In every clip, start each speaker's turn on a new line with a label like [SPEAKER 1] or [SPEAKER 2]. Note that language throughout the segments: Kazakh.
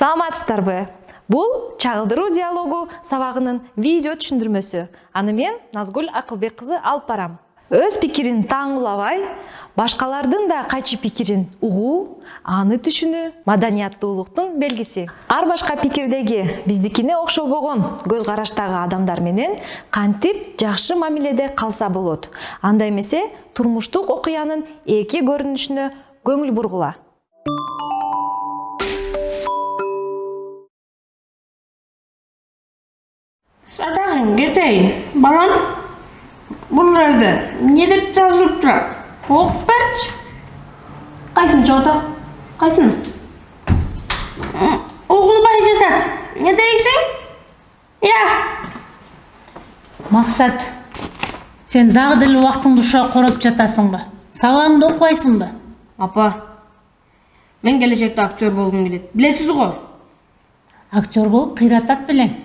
[SPEAKER 1] Саламатсыздарбы? Бул чагылдыруу диалогу сабагынын видео түшүндүрмөсү. Аны мен Назгүл Акылбек кызы алып барам. Өз пикирин таңгылабай, башкалардын да кайчы пикирин угуу, аны түшүнүү маданияттуулуктун белгиси. Ар башка пикирдеги биздикине окшобогон көз караштагы адамдар менен кантип жакшы мамиледе калса болот. Анда эмесе турмуштук окуянын эки көрүнүшүнө көңүл бургула.
[SPEAKER 2] Садағын кетейін, балам, бұл жерде не деп жазылып тұрады? Оқып берші.
[SPEAKER 1] Қайсын жоғда? Қайсын?
[SPEAKER 2] Оқылбай жатады. Не дейсің? Я.
[SPEAKER 3] Мақсат, сен дағы діл уақытыңды ұша қорып жатасың ба? Сабағыңды оқымайсың ба?
[SPEAKER 2] Апа, мен келешекте актер болғым келеді. Білесіз ғой?
[SPEAKER 3] Актер болып қиратат білең.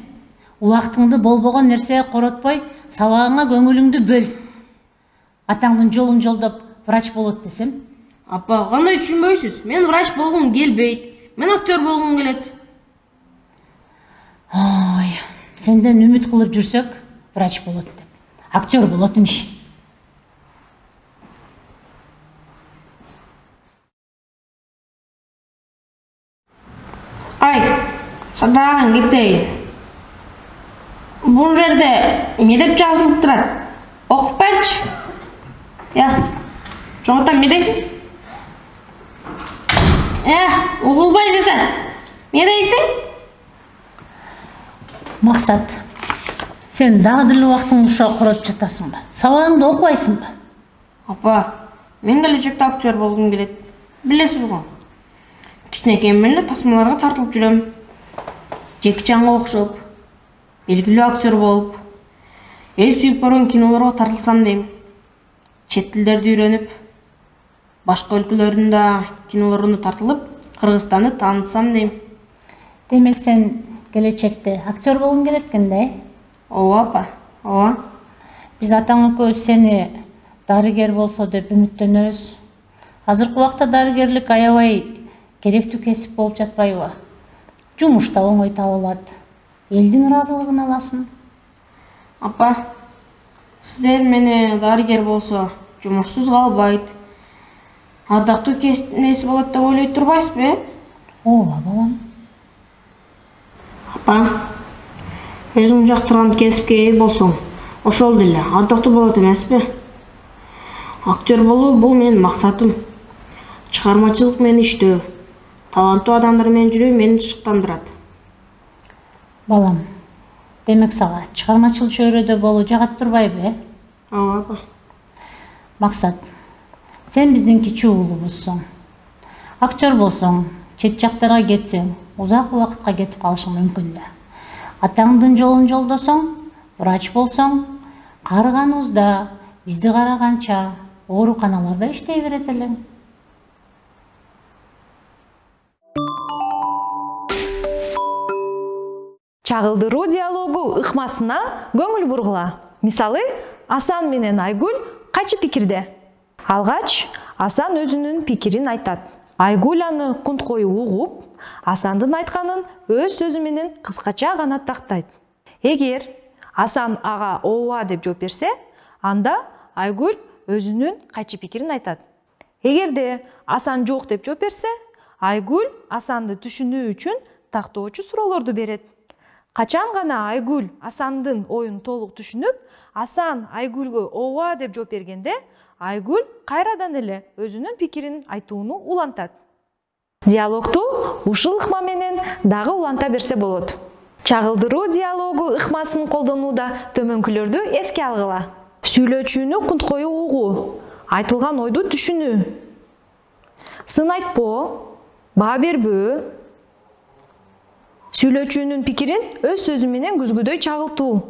[SPEAKER 3] Уақытыңды болбаған нәрсеге қоротпай, сабағыңа көңіліңді бөл. Атаңдың жолын жолдап, врач болот десем.
[SPEAKER 2] Апа, қандай түсінбейсіз? Мен врач болғым келбейді. Мен актер болғым келеді.
[SPEAKER 3] Ой, сенден үміт қылып жүрсек, врач болот деп. Актер болот имиш.
[SPEAKER 2] Ай, садағын кетейін. Бұл жерде не деп жазылып тұрады? Оқып берші. Я, жоғыттан не дейсіз? Оқылбай жатады. Не дейсің?
[SPEAKER 3] Мақсат, сен дағы діл уақытыңды ұша қорып жатасың ба? Сабағыңды оқымайсың ба?
[SPEAKER 2] Апа, мен келешекте актер болғым келеді. Білесіз ғой. Кішкенекейімнен тасмаларға тартылып жүрем. Джеки Чанға оқшып, белгілі актер болып, ел сүйіп барған киноларға тартылсам дейм. Чет тілдерді үйреніп, башқа өлкелердің да киноларына тартылып, Қырғызстанды танытсам дейм.
[SPEAKER 3] Демек сен келечекте актер болғың келеткенде?
[SPEAKER 2] Ооба, апа, ооба.
[SPEAKER 3] Біз атаң экөөбүз сени дарыгер болсо деп үмүттөнөбүз. Азыркы убакта дарыгерлик аябай керектүү кесип болуп жатпайбы? Жумушта оңой табылат. Элдин ыраазылыгын аласың.
[SPEAKER 2] Апа, сиздер мени дарыгер болсо жумушсуз калбайт. Ардактуу кесип болот деп ойлой турбайсызбы?
[SPEAKER 3] Ооба, балам.
[SPEAKER 2] Апа, өзүң жактырган кесипке ээ болсоң, ошол деле ардактуу болот эмеспи? Актер болуу бул менин максатым. Чыгармачылык менен иштөө, таланттуу адамдар менен жүрүү мени шыктандырат.
[SPEAKER 3] Балам, демек сага чыгармачыл чөйрөдө болуу жагат турбайбы?
[SPEAKER 2] Ооба, апа.
[SPEAKER 3] Максат, сен биздин кичи уулубузсуң. Актер болсоң, чет жактарга кетсең, узак убакытка кетип калышың мүмкүн да. Атаңдын жолун жолдосоң, врач болсоң, карыганыбызда, бизди караганча, ооруканаларда иштей берет элең.
[SPEAKER 1] Чагылдыруу диалогу ыкмасына көңүл бургула. Мисалы, Асан менен Айгүл кайчы пикирде? Алгач, Асан өзүнүн пикирин айтат. Айгүл аны кунткой угуп, Асандын айтканын өз сөзү менен кыскача гана тактайт. Эгер Асан ага ооба деп жооп берсе, анда Айгүл өзүнүн кайчы пикирин айтат. Эгерде Асан жок деп жооп берсе, Айгүл Асанды түшүнүү үчүн тактоочу суроолорду берет. Качан гана Айгүл Асандын оюн толук түшүнүп, Асан Айгүлгө ооба деп жооп бергенде, Айгүл кайрадан эле өзүнүн пикирин айтууну улантат. Диалогту ушул ыкма менен дагы уланта берсе болот. Чагылдыруу диалогу ыкмасын колдонууда төмөнкүлөрдү эске алгыла. Сүйлөөчүнү кунткою угуу, айтылган ойду түшүнүү. Сын айтпоо, баа бербөө. Сүйлөөчүнүн пикирин өз сөзү менен күзгүдөй чагылтуу.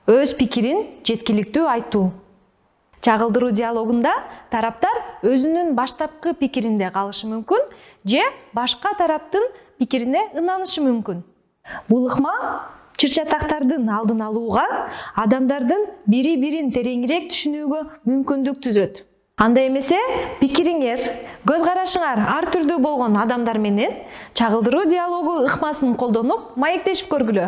[SPEAKER 1] Өз пикирин жеткиликтүү айтуу. Чагылдыруу диалогунда тараптар өзүнүн баштапкы пикиринде калышы мүмкүн, же башка тараптын пикирине ынанышы мүмкүн. Бул ыкма чыр-чатактардын алдын алууга, адамдардын бири-бирин тереңирээк түшүнүүгө мүмкүндүк түзөт. Анда эмесе пикириңер, көз карашыңар ар түрдүү болгон адамдар менен чагылдыруу диалогу ыкмасын колдонуп маектешип көргүлө.